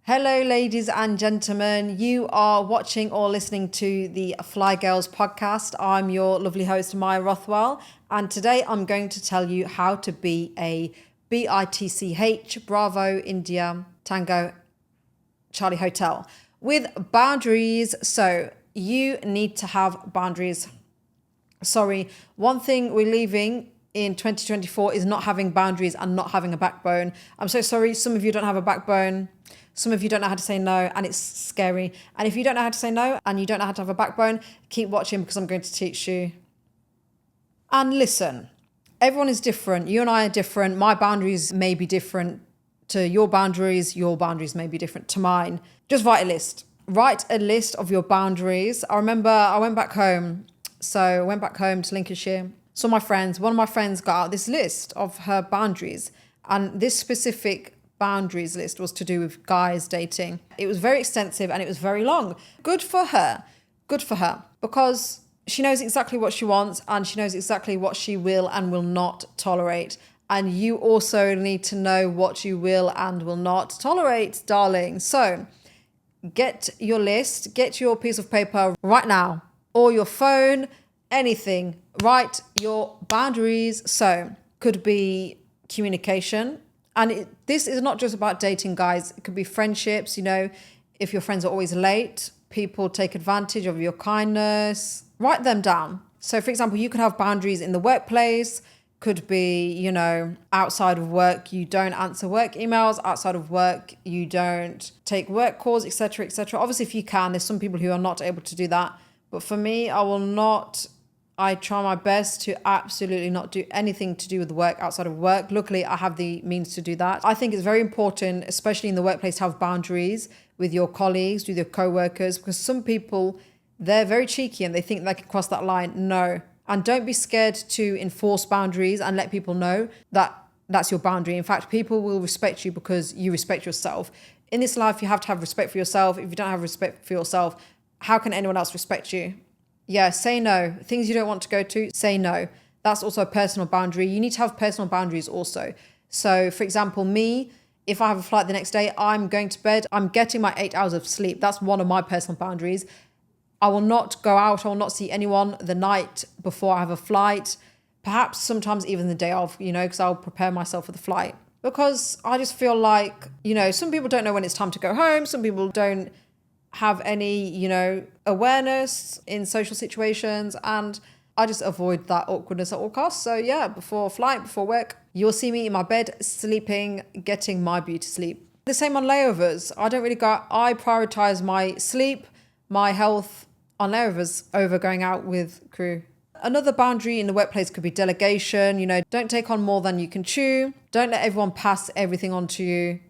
Hello, ladies and gentlemen. You are watching or listening to the Fly Girls podcast. I'm your lovely host, Maya Rothwell, and today I'm going to tell you how to be a BITCH, Bravo, India, Tango, Charlie Hotel, with boundaries. So you need to have boundaries. Sorry, one thing we're leaving in 2024 is not having boundaries and not having a backbone. I'm so sorry. Some of you don't have a backbone. Some of you don't know how to say no, and it's scary. And if you don't know how to say no and you don't know how to have a backbone, keep watching because I'm going to teach you. And listen, everyone is different. You and I are different. My boundaries may be different to your boundaries. Your boundaries may be different to mine. Just write a list. Write a list of your boundaries. I remember I went back home. So I went back home to Lincolnshire. Saw my friends. One of my friends got out this list of her boundaries. And this specific boundaries list was to do with guys dating. It was very extensive and it was very long. Good for her. Good for her. Because she knows exactly what she wants and she knows exactly what she will and will not tolerate. And you also need to know what you will and will not tolerate, darling. So get your list, get your piece of paper right now, or your phone, anything. Write your boundaries. So could be communication. And this is not just about dating, guys. It could be friendships. You know, if your friends are always late, people take advantage of your kindness. Write them down. So, for example, you could have boundaries in the workplace. Could be, you know, outside of work, you don't answer work emails. Outside of work, you don't take work calls, etc., etc. Obviously, if you can, there's some people who are not able to do that. But for me, I try my best to absolutely not do anything to do with work outside of work. Luckily, I have the means to do that. I think it's very important, especially in the workplace, to have boundaries with your colleagues, with your co-workers, because some people, they're very cheeky and they think they can cross that line. No. And don't be scared to enforce boundaries and let people know that that's your boundary. In fact, people will respect you because you respect yourself. In this life, you have to have respect for yourself. If you don't have respect for yourself, how can anyone else respect you? Yeah, say no. Things you don't want to go to, say no. That's also a personal boundary. You need to have personal boundaries also. So, for example, me, if I have a flight the next day, I'm going to bed. I'm getting my 8 hours of sleep. That's one of my personal boundaries. I will not go out. I will not see anyone the night before I have a flight. Perhaps sometimes even the day of, you know, because I'll prepare myself for the flight. Because I just feel like, you know, some people don't know when it's time to go home. Some people don't have any, you know, awareness in social situations, and I just avoid that awkwardness at all costs. So yeah, before flight, before work, you'll see me in my bed sleeping, getting my beauty sleep. The same on layovers. I prioritize my sleep, my health on layovers over going out with crew. Another boundary in the workplace could be delegation. You know, don't take on more than you can chew. Don't let everyone pass everything on to you.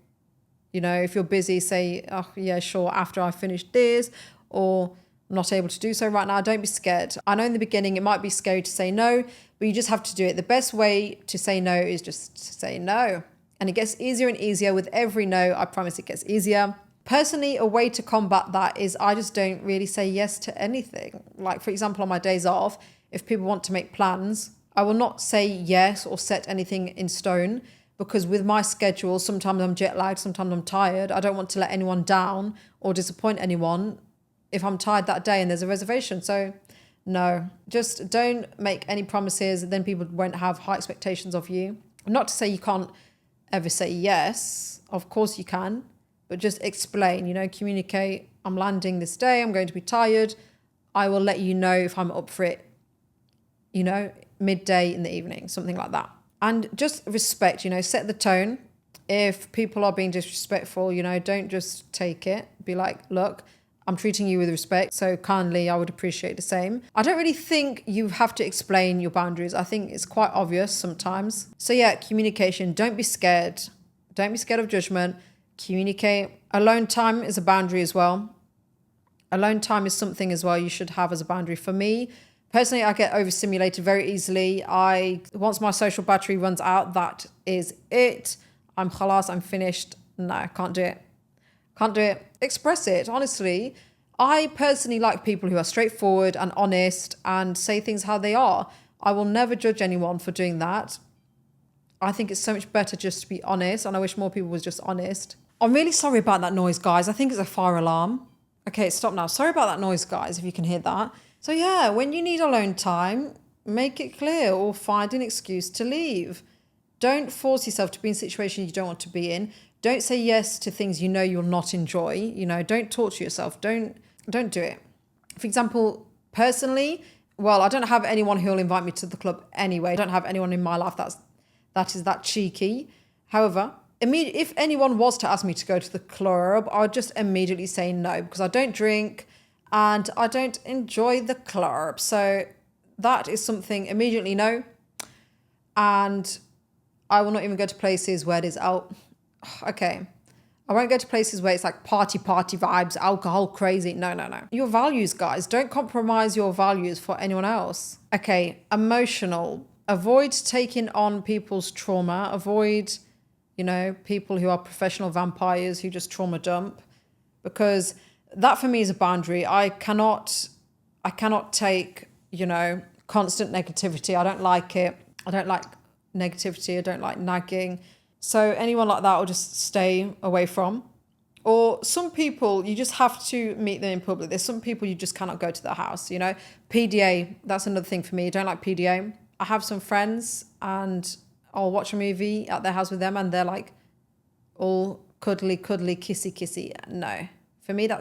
You know, if you're busy, say, oh, yeah, sure, after I finish this, or I'm not able to do so right now, don't be scared. I know in the beginning it might be scary to say no, but you just have to do it. The best way to say no is just to say no. And it gets easier and easier with every no. I promise it gets easier. Personally, a way to combat that is I just don't really say yes to anything. Like, for example, on my days off, if people want to make plans, I will not say yes or set anything in stone. Because with my schedule, sometimes I'm jet lagged, sometimes I'm tired. I don't want to let anyone down or disappoint anyone if I'm tired that day and there's a reservation. So no, just don't make any promises. Then people won't have high expectations of you. Not to say you can't ever say yes. Of course you can. But just explain, you know, communicate. I'm landing this day. I'm going to be tired. I will let you know if I'm up for it, you know, midday in the evening, something like that. And just respect, you know, set the tone. If people are being disrespectful, you know, don't just take it. Be like, look, I'm treating you with respect, so kindly, I would appreciate the same. I don't really think you have to explain your boundaries. I think it's quite obvious sometimes. So yeah, communication. Don't be scared. Don't be scared of judgment. Communicate. Alone time is a boundary as well. Alone time is something as well you should have as a boundary. For me, personally, I get overstimulated very easily. Once my social battery runs out, that is it. I'm khalas, I'm finished. No, can't do it. Can't do it. Express it, honestly. I personally like people who are straightforward and honest and say things how they are. I will never judge anyone for doing that. I think it's so much better just to be honest, and I wish more people was just honest. I'm really sorry about that noise, guys. I think it's a fire alarm. Okay, stop now. Sorry about that noise, guys, if you can hear that. So yeah, when you need alone time, make it clear or find an excuse to leave. Don't force yourself to be in situations you don't want to be in. Don't say yes to things you know you'll not enjoy. Don't torture yourself. Don't do it. For example, personally, well, I don't have anyone who will invite me to the club anyway. I don't have anyone in my life that is that cheeky. However, if anyone was to ask me to go to the club, I would just immediately say no, because I don't drink and I don't enjoy the club. So that is something immediately no. And I will not even go to places where there's okay. I won't go to places where it's like party vibes, alcohol, crazy. No. Your values, guys. Don't compromise your values for anyone else. Okay, emotional. Avoid taking on people's trauma. Avoid, people who are professional vampires who just trauma dump. Because that for me is a boundary. I cannot take, constant negativity. I don't like it. I don't like negativity. I don't like nagging. So anyone like that I'll just stay away from. Or some people, you just have to meet them in public. There's some people you just cannot go to their house, PDA, that's another thing for me. I don't like PDA. I have some friends and I'll watch a movie at their house with them and they're like all cuddly, kissy. No. For me, I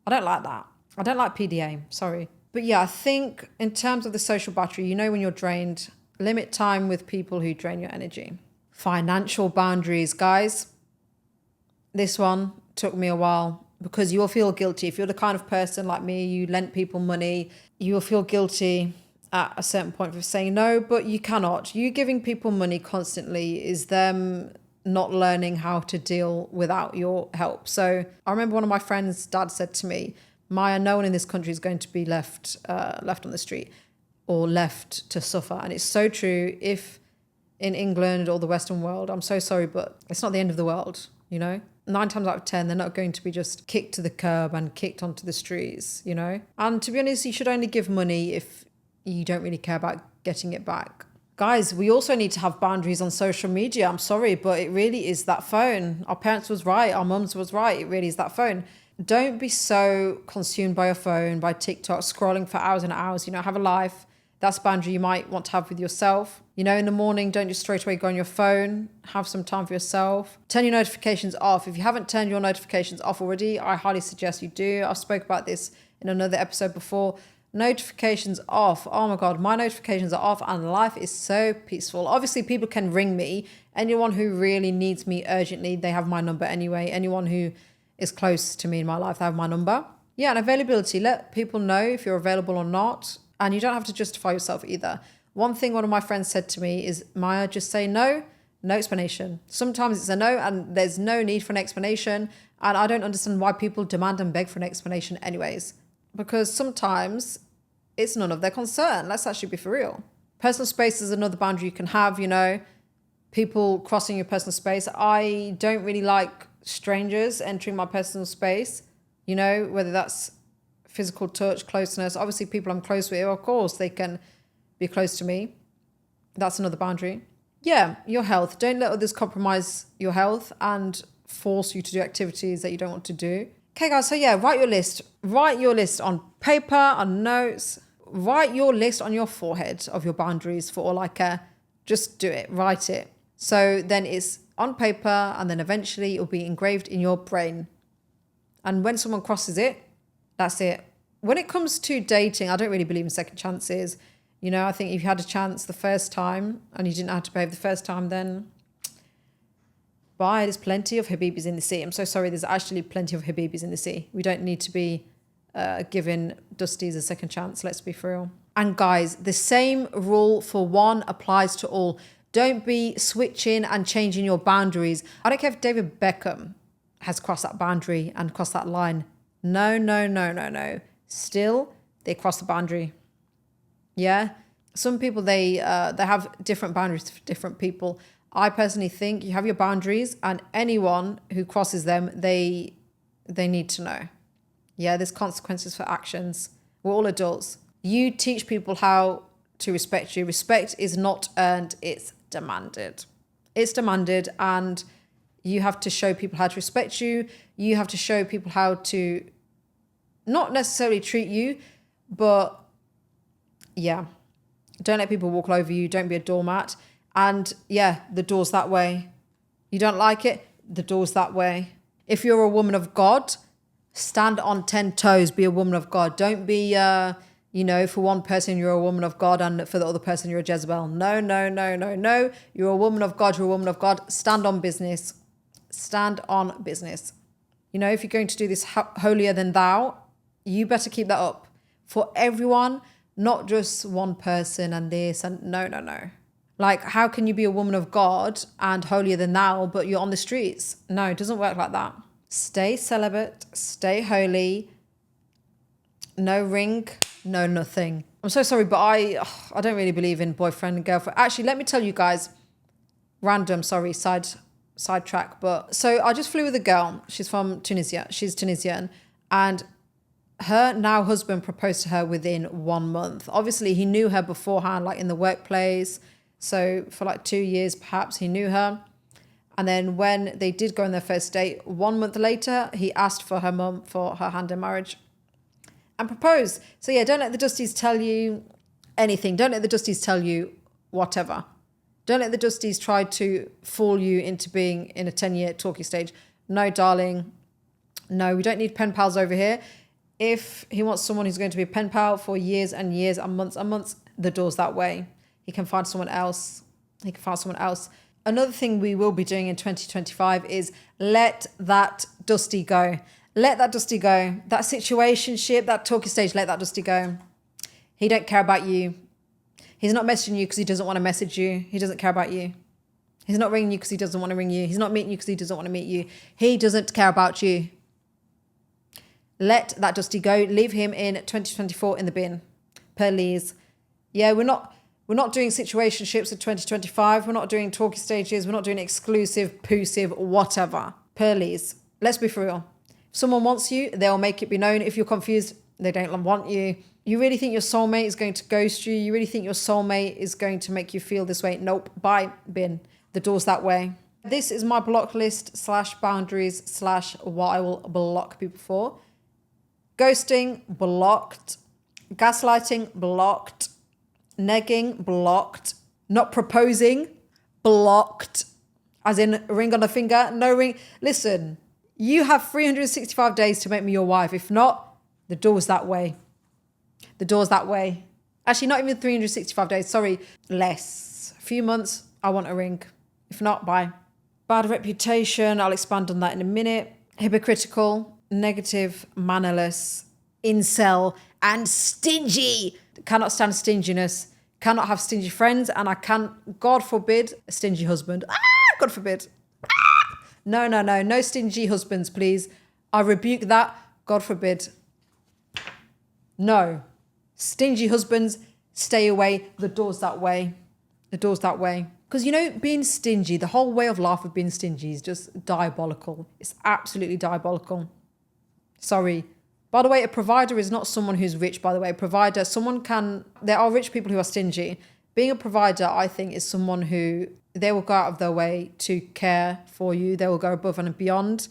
don't like that. I don't like PDA, sorry. But yeah, I think in terms of the social battery, when you're drained, limit time with people who drain your energy. Financial boundaries, guys. This one took me a while because you will feel guilty. If you're the kind of person like me, you lent people money, you will feel guilty at a certain point for saying no, but you cannot. You giving people money constantly is them not learning how to deal without your help. So I remember one of my friends' dad said to me, Maya, no one in this country is going to be left on the street or left to suffer. And it's so true. If in England or the Western world, I'm so sorry, but it's not the end of the world, 9 times out of 10, they're not going to be just kicked to the curb and kicked onto the streets, And to be honest, you should only give money if you don't really care about getting it back. Guys, we also need to have boundaries on social media. I'm sorry, but it really is that phone. Our parents was right. Our mums was right. It really is that phone. Don't be so consumed by your phone, by TikTok, scrolling for hours and hours. Have a life. That's a boundary you might want to have with yourself. In the morning, don't just straight away go on your phone. Have some time for yourself. Turn your notifications off. If you haven't turned your notifications off already, I highly suggest you do. I spoke about this in another episode before. Notifications off. Oh my God, my notifications are off and life is so peaceful. Obviously, people can ring me. Anyone who really needs me urgently, they have my number anyway. Anyone who is close to me in my life, they have my number. Yeah, and availability. Let people know if you're available or not. And you don't have to justify yourself either. One thing one of my friends said to me is, Maya, just say no explanation. Sometimes it's a no and there's no need for an explanation. And I don't understand why people demand and beg for an explanation anyways. Because sometimes it's none of their concern. Let's actually be for real. Personal space is another boundary you can have, people crossing your personal space. I don't really like strangers entering my personal space, whether that's physical touch, closeness. Obviously, people I'm close with, of course, they can be close to me. That's another boundary. Yeah, your health. Don't let others compromise your health and force you to do activities that you don't want to do. Okay, guys, so yeah, write your list. Write your list on paper, on notes. Write your list on your forehead of your boundaries for all I care. Just do it. Write it. So then it's on paper and then eventually it'll be engraved in your brain. And when someone crosses it, that's it. When it comes to dating, I don't really believe in second chances. I think if you had a chance the first time and you didn't know how to behave the first time, then bye. There's plenty of Habibis in the sea. I'm so sorry. There's actually plenty of Habibis in the sea. We don't need to be giving Dusties a second chance. Let's be for real. And guys, the same rule for one applies to all. Don't be switching and changing your boundaries. I don't care if David Beckham has crossed that boundary and crossed that line. No. Still, they cross the boundary. Yeah. Some people, they have different boundaries for different people. I personally think you have your boundaries and anyone who crosses them, they need to know. Yeah, there's consequences for actions. We're all adults. You teach people how to respect you. Respect is not earned, it's demanded. It's demanded, and You have to show people how to respect you. You have to show people how to not necessarily treat you, but yeah, don't let people walk over you. Don't be a doormat. And yeah, the door's that way. You don't like it? The door's that way. If you're a woman of God, stand on 10 toes, be a woman of God. Don't be, for one person you're a woman of God and for the other person you're a Jezebel. No, no, no, no, no. You're a woman of God, you're a woman of God. Stand on business. Stand on business. If you're going to do this holier than thou, you better keep that up for everyone, not just one person and this and no, no, no. Like, how can you be a woman of God and holier than thou, but you're on the streets? No, it doesn't work like that. Stay celibate, stay holy, no ring, no nothing. I'm so sorry, but I don't really believe in boyfriend and girlfriend. Actually, let me tell you guys, sidetrack, but so I just flew with a girl. She's from Tunisia. She's Tunisian, and her now husband proposed to her within 1 month. Obviously, he knew her beforehand, like in the workplace. So for like 2 years, perhaps he knew her. And then when they did go on their first date, 1 month later, he asked for her mum for her hand in marriage and proposed. So yeah, don't let the Dusties tell you anything. Don't let the Dusties tell you whatever. Don't let the Dusties try to fool you into being in a 10-year talkie stage. No, darling. No, we don't need pen pals over here. If he wants someone who's going to be a pen pal for years and years and months, the door's that way. He can find someone else. Another thing we will be doing in 2025 is let that Dusty go. Let that Dusty go. That situationship, that talkie stage, let that Dusty go. He don't care about you. He's not messaging you because he doesn't want to message you. He doesn't care about you. He's not ringing you because he doesn't want to ring you. He's not meeting you because he doesn't want to meet you. He doesn't care about you. Let that Dusty go. Leave him in 2024 in the bin. Please. Yeah, we're not doing situationships in 2025. We're not doing talkie stages. We're not doing exclusive, poosive, whatever. Please. Let's be for real. If someone wants you, they'll make it be known. If you're confused, they don't want you. You really think your soulmate is going to ghost you? You really think your soulmate is going to make you feel this way? Nope. Bye, bin. The door's that way. This is my block list / boundaries / what I will block people for. Ghosting, blocked. Gaslighting, blocked. Negging, blocked. Not proposing, blocked. As in ring on a finger, no ring. Listen, you have 365 days to make me your wife. If not, the door's that way. The door's that way. Actually, not even 365 days. Sorry, less. A few months, I want a ring. If not, bye. Bad reputation. I'll expand on that in a minute. Hypocritical, negative, mannerless, incel, and stingy. Cannot stand stinginess. Cannot have stingy friends. And I can't, God forbid, a stingy husband. God forbid. No stingy husbands, please. I rebuke that. God forbid. No. Stingy husbands, stay away. The door's that way. The door's that way. Because, being stingy, the whole way of life of being stingy is just diabolical. It's absolutely diabolical. Sorry. By the way, a provider is not someone who's rich, by the way. A provider, there are rich people who are stingy. Being a provider, I think, is someone who, they will go out of their way to care for you. They will go above and beyond.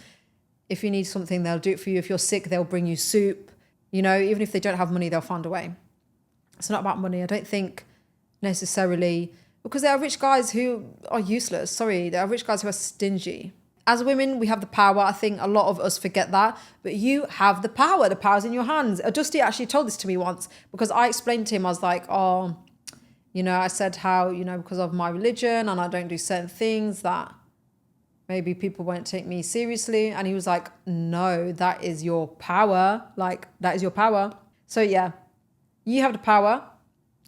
If you need something, they'll do it for you. If you're sick, they'll bring you soup. Even if they don't have money, they'll find a way. It's not about money. I don't think necessarily, because there are rich guys who are useless. Sorry, there are rich guys who are stingy. As women, we have the power. I think a lot of us forget that. But you have the power. The power's in your hands. Dusty actually told this to me once because I explained to him, I was like, I said how, because of my religion and I don't do certain things that maybe people won't take me seriously. And he was like, no, that is your power. Like, that is your power. So yeah, you have the power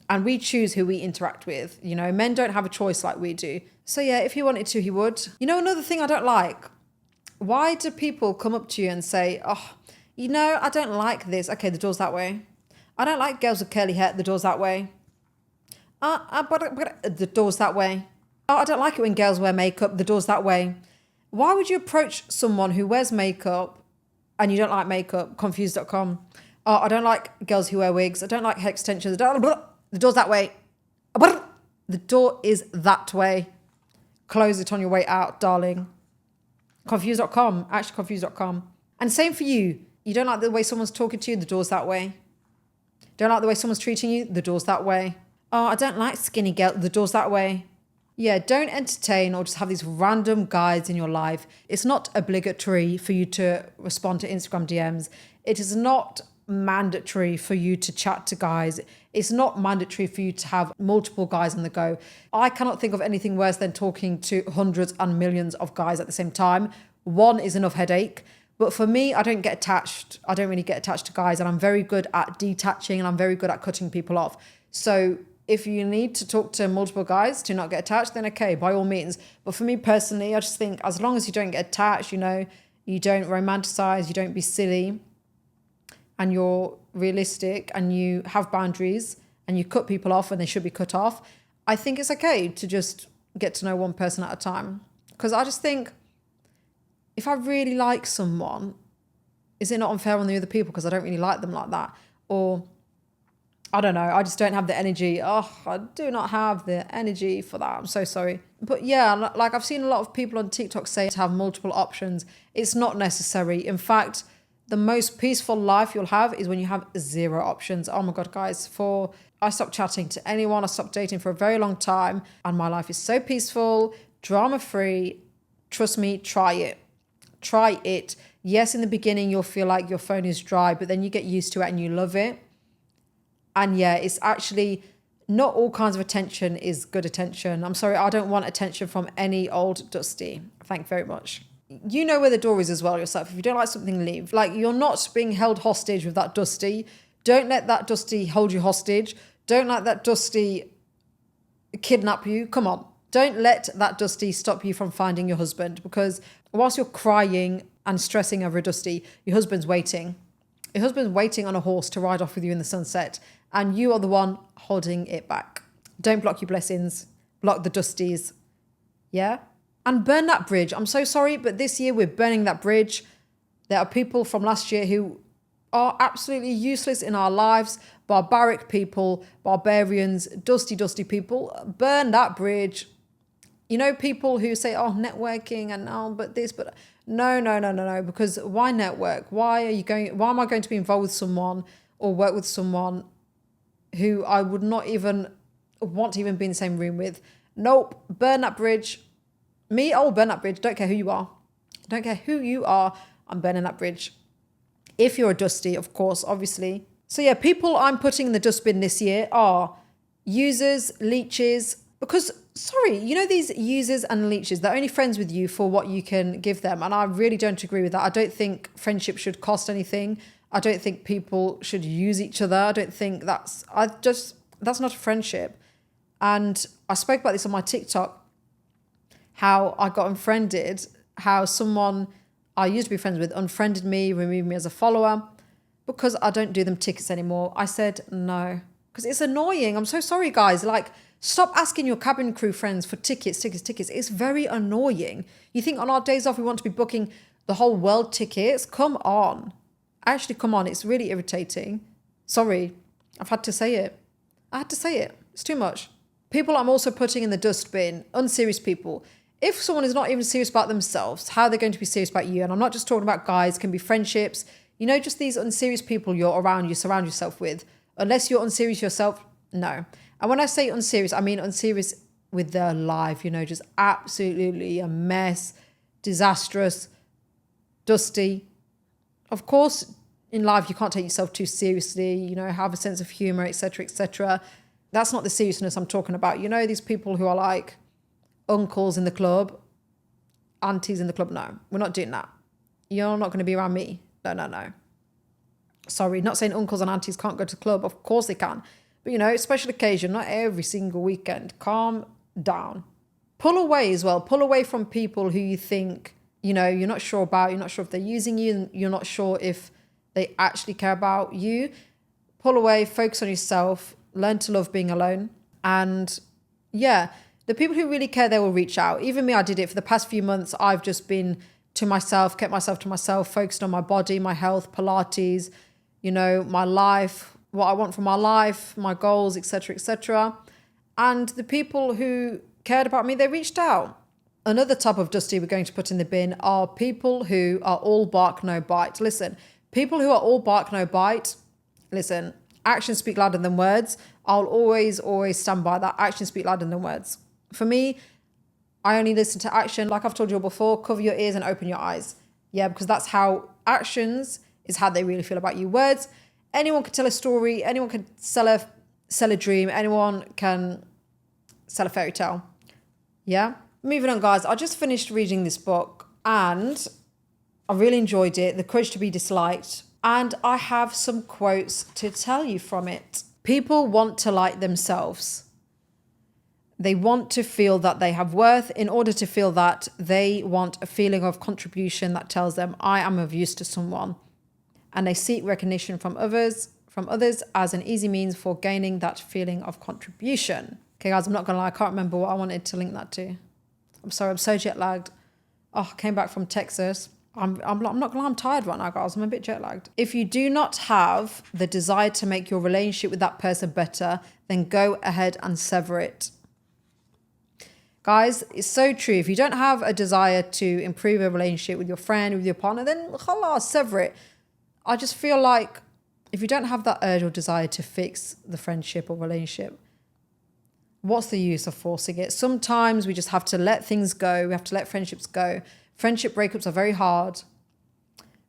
and we choose who we interact with. Men don't have a choice like we do. So yeah, if he wanted to, he would. Another thing I don't like. Why do people come up to you and say, I don't like this. Okay, the door's that way. I don't like girls with curly hair. The door's that way. The door's that way. I don't like it when girls wear makeup. The door's that way. Why would you approach someone who wears makeup and you don't like makeup? Confused.com. I don't like girls who wear wigs. I don't like hair extensions. The door's that way. The door is that way. Close it on your way out, darling. Confused.com, actually confused.com. And same for you. You don't like the way someone's talking to you, the door's that way. Don't like the way someone's treating you, the door's that way. Oh, I don't like skinny girl, the door's that way. Yeah, don't entertain or just have these random guys in your life. It's not obligatory for you to respond to Instagram DMs. It is not mandatory for you to chat to guys. It's not mandatory for you to have multiple guys on the go. I cannot think of anything worse than talking to hundreds and millions of guys at the same time. One is enough headache. But for me, I don't get attached. I don't really get attached to guys, and I'm very good at detaching, and I'm very good at cutting people off. So if you need to talk to multiple guys to not get attached, then okay, by all means. But for me personally, I just think as long as you don't get attached, you know, you don't romanticize, you don't be silly, and you're realistic, and you have boundaries, and you cut people off when they should be cut off, I think it's okay to just get to know one person at a time. Because I just think, if I really like someone, is it not unfair on the other people because I don't really like them like that? Or, I don't know, I just don't have the energy. Oh, I do not have the energy for that. I'm so sorry. But yeah, like I've seen a lot of people on TikTok say to have multiple options. It's not necessary. In fact, the most peaceful life you'll have is when you have zero options. Oh my God, guys, I stopped chatting to anyone. I stopped dating for a very long time. And my life is so peaceful, drama-free. Trust me, try it. Try it. Yes, in the beginning, you'll feel like your phone is dry, but then you get used to it and you love it. And yeah, it's actually not all kinds of attention is good attention. I'm sorry, I don't want attention from any old dusty. Thank you very much. You know where the door is as well yourself. If you don't like something, leave. Like, you're not being held hostage with that dusty. Don't let that dusty hold you hostage. Don't let that dusty kidnap you. Come on. Don't let that dusty stop you from finding your husband, because whilst you're crying and stressing over a dusty, your husband's waiting. Your husband's waiting on a horse to ride off with you in the sunset, and you are the one holding it back. Don't block your blessings. Block the dusties. Yeah? And burn that bridge. I'm so sorry, but this year we're burning that bridge. There are people from last year who are absolutely useless in our lives. Barbaric people, barbarians, dusty people. Burn that bridge. You know, people who say, oh, networking and oh, but this, but no. Because why network? Why am I going to be involved with someone or work with someone who I would not even want to even be in the same room with? Nope. Burn that bridge. Me, I'll burn that bridge. Don't care who you are. Don't care who you are. I'm burning that bridge. If you're a dusty, of course, obviously. So yeah, people I'm putting in the dustbin this year are users, leeches. Because, sorry, you know, these users and leeches, they're only friends with you for what you can give them. And I really don't agree with that. I don't think friendship should cost anything. I don't think people should use each other. I don't think that's not a friendship. And I spoke about this on my TikTok, how I got unfriended, how someone I used to be friends with unfriended me, removed me as a follower because I don't do them tickets anymore. I said no, because it's annoying. I'm so sorry, guys. Like, stop asking your cabin crew friends for tickets. It's very annoying. You think on our days off we want to be booking the whole world tickets? Come on. Actually, come on. It's really irritating. Sorry. I've had to say it. I had to say it. It's too much. People I'm also putting in the dustbin, unserious people. If someone is not even serious about themselves, how are they going to be serious about you? And I'm not just talking about guys, it can be friendships. You know, just these unserious people you surround yourself with. Unless you're unserious yourself, no. And when I say unserious, I mean unserious with their life, you know, just absolutely a mess, disastrous, dusty. Of course, in life, you can't take yourself too seriously, you know, have a sense of humor, etc., etc. That's not the seriousness I'm talking about. You know, these people who are like uncles in the club, aunties in the club. No, we're not doing that. You're not going to be around me. No. Sorry, not saying uncles and aunties can't go to the club. Of course they can. But, you know, special occasion, not every single weekend. Calm down. Pull away as well. Pull away from people who you think, you know, you're not sure about. You're not sure if they're using you. And you're not sure if they actually care about you. Pull away, focus on yourself, learn to love being alone. And yeah, the people who really care, they will reach out. Even me, I did it for the past few months. I've just been to myself, kept myself to myself, focused on my body, my health, Pilates, you know, my life, what I want from my life, my goals, etc., etc. And the people who cared about me, they reached out. Another type of dusty we're going to put in the bin are people who are all bark, no bite. Listen, people who are all bark, no bite, listen, actions speak louder than words. I'll always stand by that. Actions speak louder than words. For me, I only listen to action. Like I've told you before, cover your ears and open your eyes. Yeah, because that's how actions is how they really feel about you. Words, anyone can tell a story. Anyone can sell a dream. Anyone can sell a fairy tale. Yeah. Moving on, guys. I just finished reading this book and I really enjoyed it. The Courage to Be Disliked. And I have some quotes to tell you from it. People want to like themselves. They want to feel that they have worth. In order to feel that, they want a feeling of contribution that tells them, I am of use to someone. And they seek recognition from others as an easy means for gaining that feeling of contribution. Okay, guys, I'm not going to lie. I can't remember what I wanted to link that to. I'm sorry, I'm so jet lagged. Oh, I came back from Texas. I'm not going to lie, I'm tired right now, guys. I'm a bit jet lagged. If you do not have the desire to make your relationship with that person better, then go ahead and sever it. Guys, it's so true. If you don't have a desire to improve a relationship with your friend, with your partner, then khalas, sever it. I just feel like if you don't have that urge or desire to fix the friendship or relationship, what's the use of forcing it? Sometimes we just have to let things go. We have to let friendships go. Friendship breakups are very hard.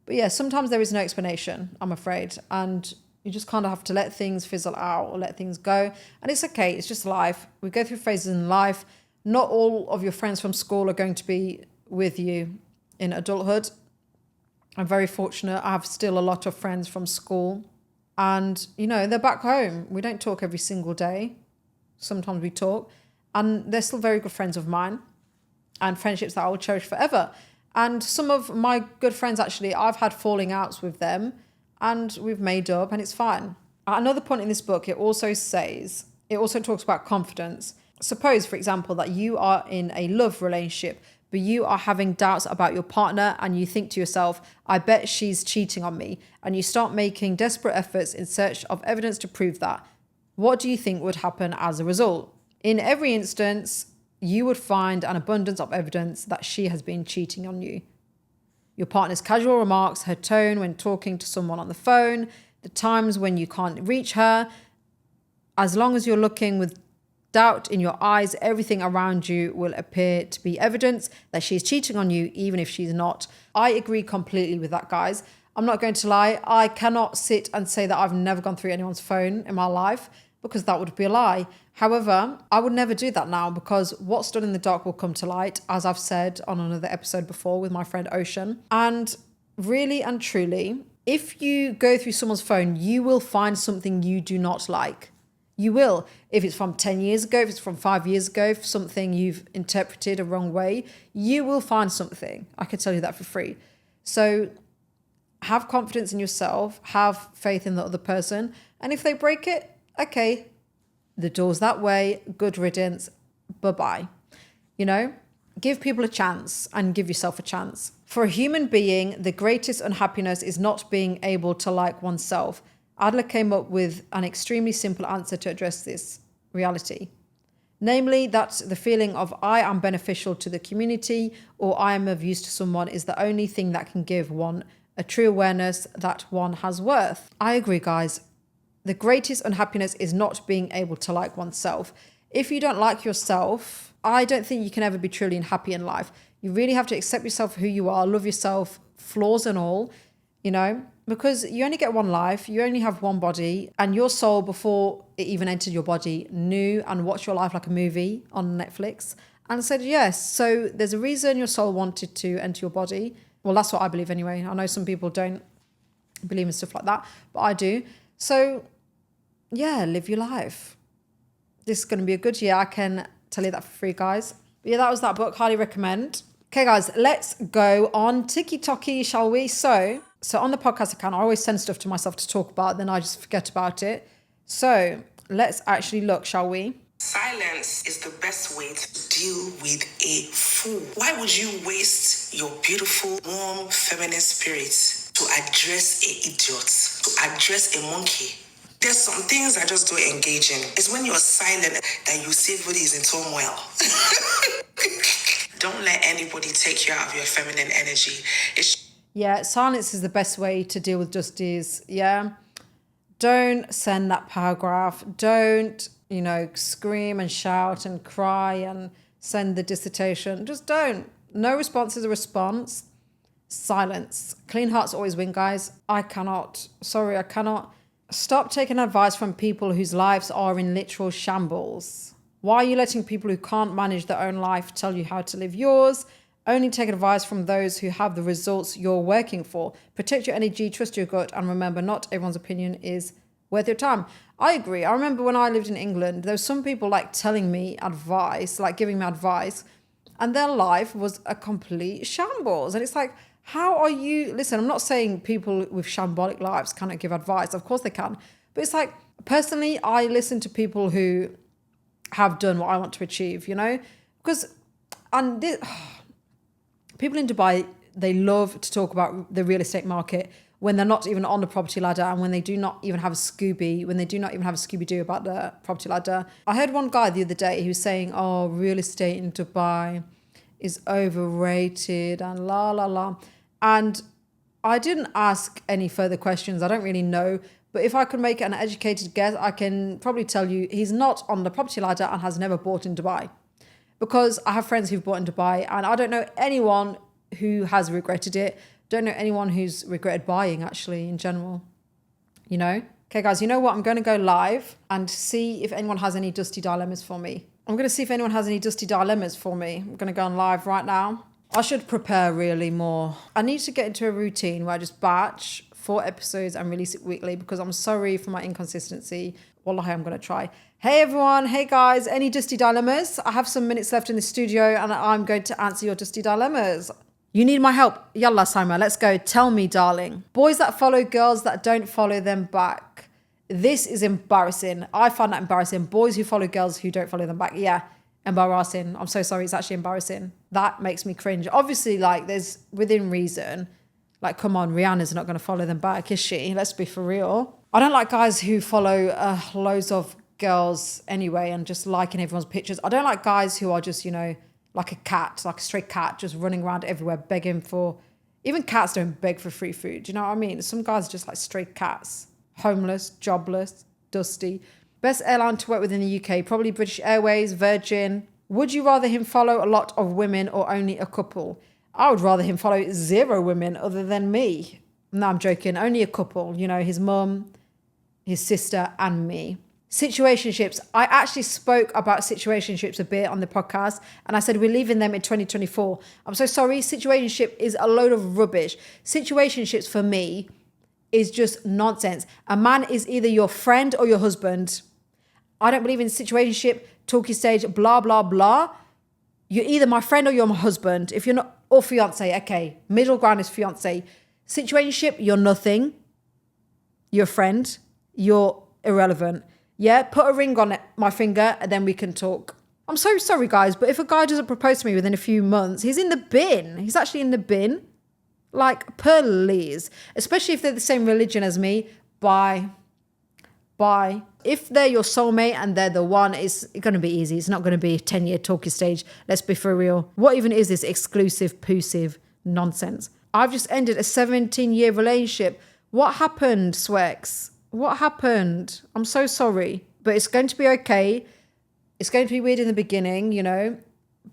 But yeah, sometimes there is no explanation, I'm afraid. And you just kind of have to let things fizzle out or let things go. And it's okay. It's just life. We go through phases in life. Not all of your friends from school are going to be with you in adulthood. I'm very fortunate. I have still a lot of friends from school. And, you know, they're back home. We don't talk every single day. Sometimes we talk. And they're still very good friends of mine. And friendships that I will cherish forever. And some of my good friends, actually, I've had falling outs with them. And we've made up and it's fine. At another point in this book, it also talks about confidence. Suppose, for example, that you are in a love relationship, but you are having doubts about your partner and you think to yourself, I bet she's cheating on me. And you start making desperate efforts in search of evidence to prove that. What do you think would happen as a result? In every instance, you would find an abundance of evidence that she has been cheating on you. Your partner's casual remarks, her tone when talking to someone on the phone, the times when you can't reach her. As long as you're looking with doubt in your eyes, everything around you will appear to be evidence that she's cheating on you, even if she's not. I agree completely with that, guys. I'm not going to lie. I cannot sit and say that I've never gone through anyone's phone in my life because that would be a lie. However, I would never do that now because what's done in the dark will come to light, as I've said on another episode before with my friend Ocean. And really and truly, if you go through someone's phone, you will find something you do not like. You will. If it's from 10 years ago, if it's from 5 years ago, if something you've interpreted a wrong way, you will find something. I can tell you that for free. So have confidence in yourself, have faith in the other person. And if they break it, okay, the door's that way, good riddance, bye-bye. You know, give people a chance and give yourself a chance. For a human being, the greatest unhappiness is not being able to like oneself. Adler came up with an extremely simple answer to address this reality. Namely, that the feeling of I am beneficial to the community or I am of use to someone is the only thing that can give one a true awareness that one has worth. I agree, guys. The greatest unhappiness is not being able to like oneself. If you don't like yourself, I don't think you can ever be truly happy in life. You really have to accept yourself for who you are, love yourself, flaws and all, you know, because you only get one life, you only have one body, and your soul, before it even entered your body, knew and watched your life like a movie on Netflix and said yes. So there's a reason your soul wanted to enter your body. Well, that's what I believe anyway. I know some people don't believe in stuff like that, but I do. So yeah, live your life. This is going to be a good year. I can tell you that for free, guys. But yeah, that was that book. Highly recommend. Okay, guys, let's go on TikTok, shall we? So on the podcast account, I always send stuff to myself to talk about, then I just forget about it. So let's actually look, shall we? Silence is the best way to deal with a fool. Why would you waste your beautiful, warm, feminine spirit to address an idiot, to address a monkey? There's some things I just don't engage in. It's when you're silent that you see everybody is in turmoil. Don't let anybody take you out of your feminine energy. Yeah, silence is the best way to deal with Dusties. Yeah. Don't send that paragraph. Don't, scream and shout and cry and send the dissertation. Just don't. No response is a response. Silence. Clean hearts always win, guys. I cannot. Stop taking advice from people whose lives are in literal shambles. Why are you letting people who can't manage their own life tell you how to live yours? Only take advice from those who have the results you're working for. Protect your energy, trust your gut, and remember, not everyone's opinion is worth your time. I agree. I remember when I lived in England, there were some people telling me advice, giving me advice, and their life was a complete shambles. And it's how are you? Listen, I'm not saying people with shambolic lives cannot give advice. Of course they can. But it's personally, I listen to people who have done what I want to achieve, because, people in Dubai, they love to talk about the real estate market when they're not even on the property ladder and when they do not even have a Scooby-Doo about the property ladder. I heard one guy the other day who was saying, oh, real estate in Dubai is overrated and la, la, la. And I didn't ask any further questions. I don't really know. But if I could make an educated guess, I can probably tell you he's not on the property ladder and has never bought in Dubai. Because I have friends who've bought in Dubai and I don't know anyone who has regretted it. Don't know anyone who's regretted buying actually in general. Okay, guys, you know what? I'm going to go live and see if anyone has any dusty dilemmas for me. I'm going to go on live right now. I should prepare really more. I need to get into a routine where I just batch 4 episodes and release it weekly because I'm sorry for my inconsistency. Wallahi, I'm going to try. Hey everyone, hey guys, any dusty dilemmas? I have some minutes left in the studio and I'm going to answer your dusty dilemmas. You need my help. Yalla, Saima, let's go. Tell me, darling. Boys that follow girls that don't follow them back. This is embarrassing. I find that embarrassing. Boys who follow girls who don't follow them back. Yeah, embarrassing. I'm so sorry. It's actually embarrassing. That makes me cringe. Obviously, there's within reason. Come on, Rihanna's not going to follow them back, is she? Let's be for real. I don't like guys who follow loads of girls anyway and just liking everyone's pictures. I don't like guys who are just, like a cat, like a stray cat, just running around everywhere begging for... Even cats don't beg for free food. Do you know what I mean? Some guys are just like stray cats. Homeless, jobless, dusty. Best airline to work with in the UK, probably British Airways, Virgin. Would you rather him follow a lot of women or only a couple? I would rather him follow 0 women other than me. No, I'm joking. Only a couple. His mum, his sister and me. Situationships. I actually spoke about situationships a bit on the podcast and I said we're leaving them in 2024. I'm so sorry. Situationship is a load of rubbish. Situationships for me is just nonsense. A man is either your friend or your husband. I don't believe in situationship, talkie stage, blah, blah, blah. You're either my friend or you're my husband. If you're not, or fiance, okay. Middle ground is fiance. Situationship, you're nothing. You're a friend. You're irrelevant. Yeah, put a ring on it, my finger, and then we can talk. I'm so sorry, guys, but if a guy doesn't propose to me within a few months, he's in the bin. He's actually in the bin. Please. Especially if they're the same religion as me. Bye. If they're your soulmate and they're the one, it's going to be easy. It's not going to be a 10-year talking stage. Let's be for real. What even is this exclusive, poosive nonsense? I've just ended a 17-year relationship. What happened, Swex? What happened? I'm so sorry. But it's going to be okay. It's going to be weird in the beginning,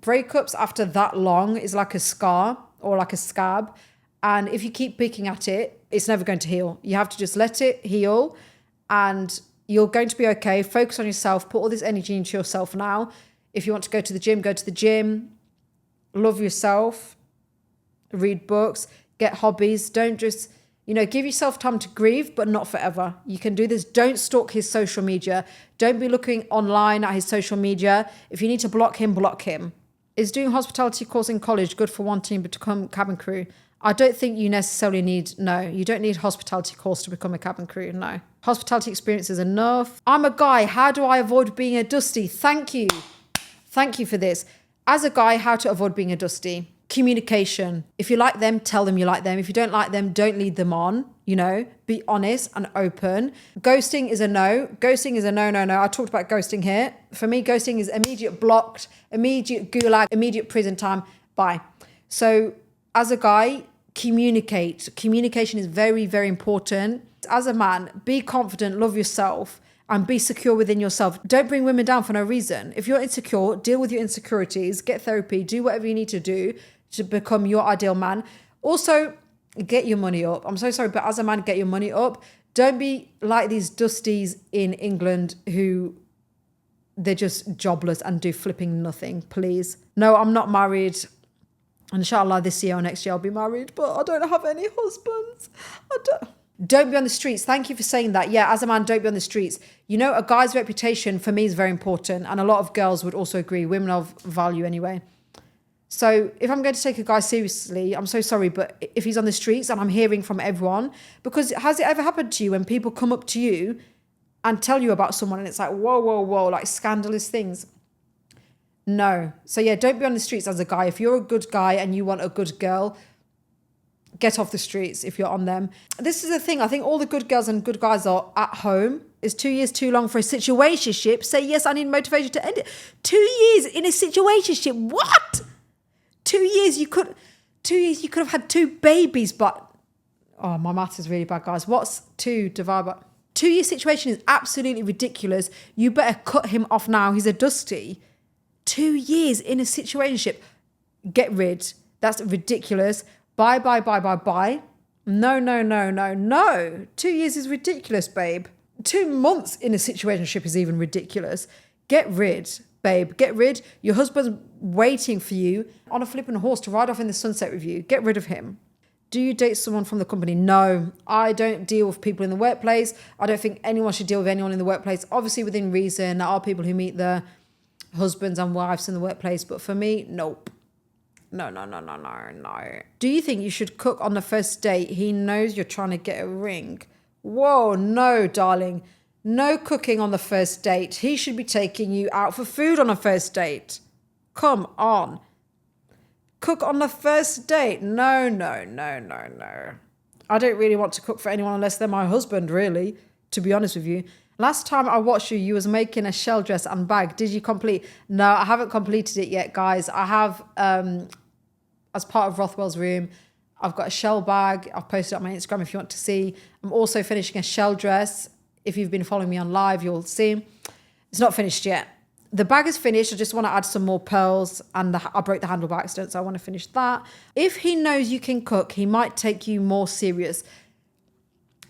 Breakups after that long is like a scar or like a scab. And if you keep picking at it, it's never going to heal. You have to just let it heal and you're going to be okay. Focus on yourself. Put all this energy into yourself now. If you want to go to the gym, go to the gym. Love yourself. Read books. Get hobbies. Don't just, give yourself time to grieve, but not forever. You can do this. Don't stalk his social media. Don't be looking online at his social media. If you need to block him, block him. Is doing hospitality course in college good for wanting to become cabin crew? I don't think you necessarily you don't need hospitality course to become a cabin crew, no. Hospitality experience is enough. I'm a guy, how do I avoid being a dusty? Thank you for this. As a guy, how to avoid being a dusty? Communication. If you like them, tell them you like them. If you don't like them, don't lead them on, be honest and open. Ghosting is a no. Ghosting is a no. I talked about ghosting here. For me, ghosting is immediate blocked, immediate gulag, immediate prison time. Bye. So as a guy, communicate. Communication is very, very important. As a man, be confident, love yourself, and be secure within yourself. Don't bring women down for no reason. If you're insecure, deal with your insecurities, get therapy, do whatever you need to do to become your ideal man. Also, get your money up. I'm so sorry, but as a man, get your money up. Don't be like these dusties in England who they're just jobless and do flipping nothing, please. No, I'm not married. Inshallah, this year or next year I'll be married, but I don't have any husbands. Don't be on the streets. Thank you for saying that. Yeah, as a man, don't be on the streets. You know, a guy's reputation for me is very important. And a lot of girls would also agree. Women of value anyway. So if I'm going to take a guy seriously, I'm so sorry, but if he's on the streets and I'm hearing from everyone, because has it ever happened to you when people come up to you and tell you about someone and it's like, whoa, whoa, whoa, like scandalous things? No. So yeah, don't be on the streets as a guy. If you're a good guy and you want a good girl, get off the streets if you're on them. This is the thing. I think all the good girls and good guys are at home. Is 2 years too long for a situationship? Say, yes, I need motivation to end it. 2 years in a situationship? What? 2 years you could have had 2 babies, but oh, my maths is really bad, guys. What's 2 divided by 2-year situation is absolutely ridiculous. You better cut him off now. He's a dusty. 2 years in a situationship. Get rid. That's ridiculous. Bye. No. 2 years is ridiculous, babe. 2 months in a situationship is even ridiculous. Get rid, babe. Get rid. Your husband's waiting for you on a flipping horse to ride off in the sunset with you. Get rid of him. Do you date someone from the company? No, I don't deal with people in the workplace. I don't think anyone should deal with anyone in the workplace. Obviously, within reason, there are people who meet their husbands and wives in the workplace. But for me, nope. No. Do you think you should cook on the first date? He knows you're trying to get a ring. Whoa, no, darling. No cooking on the first date. He should be taking you out for food on a first date. Come on. Cook on the first date? No. I don't really want to cook for anyone unless they're my husband, really, to be honest with you. Last time I watched you was making a shell dress and bag. Did you complete? No, I haven't completed it yet, guys. I have, as part of Rothwell's room, I've got a shell bag. I've posted it on my Instagram if you want to see. I'm also finishing a shell dress. If you've been following me on live, you'll see. It's not finished yet. The bag is finished. I just want to add some more pearls and I broke the handle by accident, so I want to finish that. If he knows you can cook, he might take you more serious.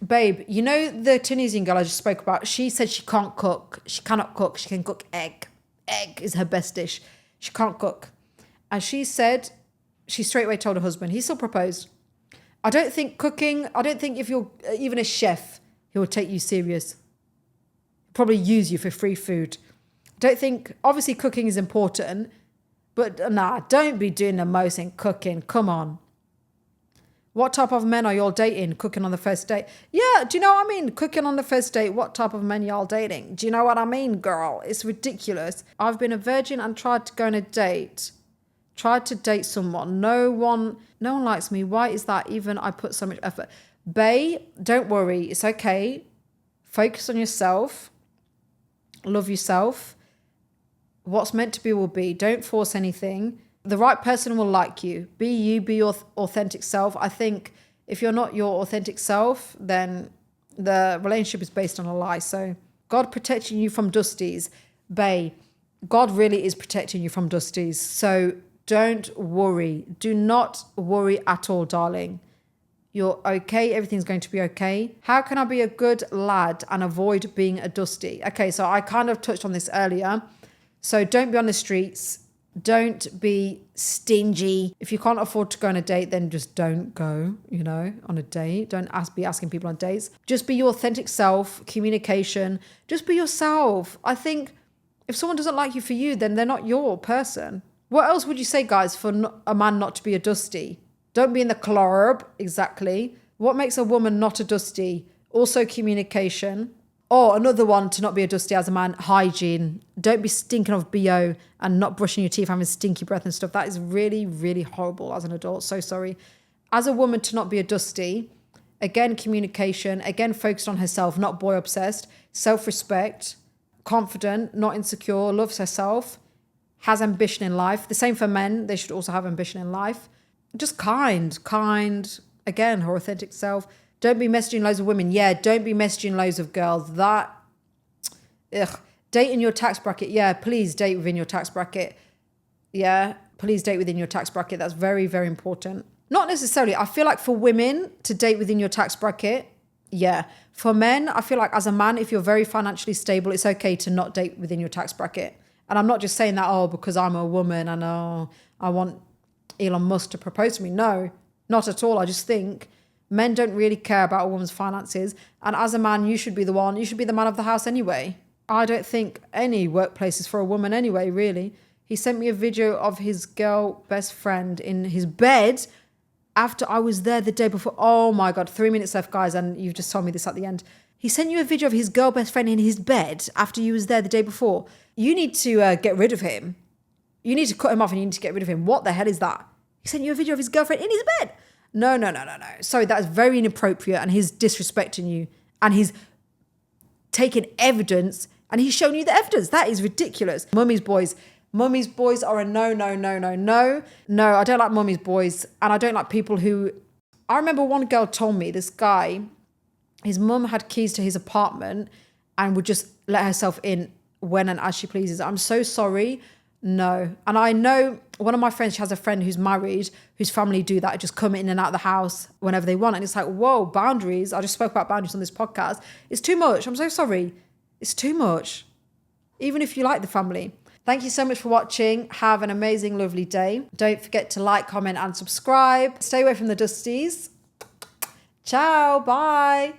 Babe, you know the Tunisian girl I just spoke about? She said she can't cook. She cannot cook. She can cook egg. Egg is her best dish. She can't cook. And she said, she straight away told her husband. He still proposed. I don't think if you're even a chef, he will take you serious. Probably use you for free food. Don't think, obviously cooking is important, but nah, don't be doing the most in cooking. Come on. What type of men are y'all dating? Cooking on the first date? Yeah, do you know what I mean? Cooking on the first date, what type of men y'all dating? Do you know what I mean, girl? It's ridiculous. I've been a virgin and tried to go on a date. Tried to date someone. No one likes me. Why is that even? I put so much effort. Bae, don't worry. It's okay. Focus on yourself. Love yourself. What's meant to be will be. Don't force anything. The right person will like you. Be you, be your authentic self. I think if you're not your authentic self, then the relationship is based on a lie. So God protecting you from dusties. Bae, God really is protecting you from dusties. So don't worry. Do not worry at all, darling. You're okay. Everything's going to be okay. How can I be a good lad and avoid being a dusty? Okay, so I kind of touched on this earlier. So don't be on the streets. Don't be stingy. If you can't afford to go on a date, then just don't go, on a date. Don't be asking people on dates. Just be your authentic self, communication. Just be yourself. I think if someone doesn't like you for you, then they're not your person. What else would you say, guys, for a man not to be a dusty? Don't be in the club. Exactly. What makes a woman not a dusty? Also communication. Or another one to not be a dusty as a man, hygiene. Don't be stinking of BO and not brushing your teeth, having stinky breath and stuff. That is really, really horrible as an adult. So sorry. As a woman to not be a dusty, again, communication, again, focused on herself, not boy obsessed, self-respect, confident, not insecure, loves herself, has ambition in life. The same for men. They should also have ambition in life. Just kind, again, her authentic self. Don't be messaging loads of women. Yeah, don't be messaging loads of girls. Date in your tax bracket. Yeah, please date within your tax bracket. Yeah, please date within your tax bracket. That's very, very important. Not necessarily. I feel like for women to date within your tax bracket, yeah. For men, I feel like as a man, if you're very financially stable, it's okay to not date within your tax bracket. And I'm not just saying that, because I'm a woman and I want Elon Musk to propose to me. No, not at all. I just think men don't really care about a woman's finances. And as a man, you should be the man of the house anyway. I don't think any workplace is for a woman anyway, really. He sent me a video of his girl best friend in his bed after I was there the day before. Oh my God, 3 minutes left, guys, and you've just told me this at the end. He sent you a video of his girl best friend in his bed after you was there the day before. You need to get rid of him. You need to cut him off and you need to get rid of him. What the hell is that? He sent you a video of his girlfriend in his bed. No. Sorry, that is very inappropriate and he's disrespecting you and he's taken evidence and he's shown you the evidence. That is ridiculous. Mummy's boys are a no. No, I don't like mummy's boys and I don't like people who... I remember one girl told me, this guy, his mum had keys to his apartment and would just let herself in when and as she pleases. I'm so sorry. No. And I know one of my friends, she has a friend who's married, whose family do that, just come in and out of the house whenever they want. And it's like, whoa, boundaries. I just spoke about boundaries on this podcast. It's too much. I'm so sorry. It's too much. Even if you like the family. Thank you so much for watching. Have an amazing, lovely day. Don't forget to like, comment and subscribe. Stay away from the dusties. Ciao. Bye.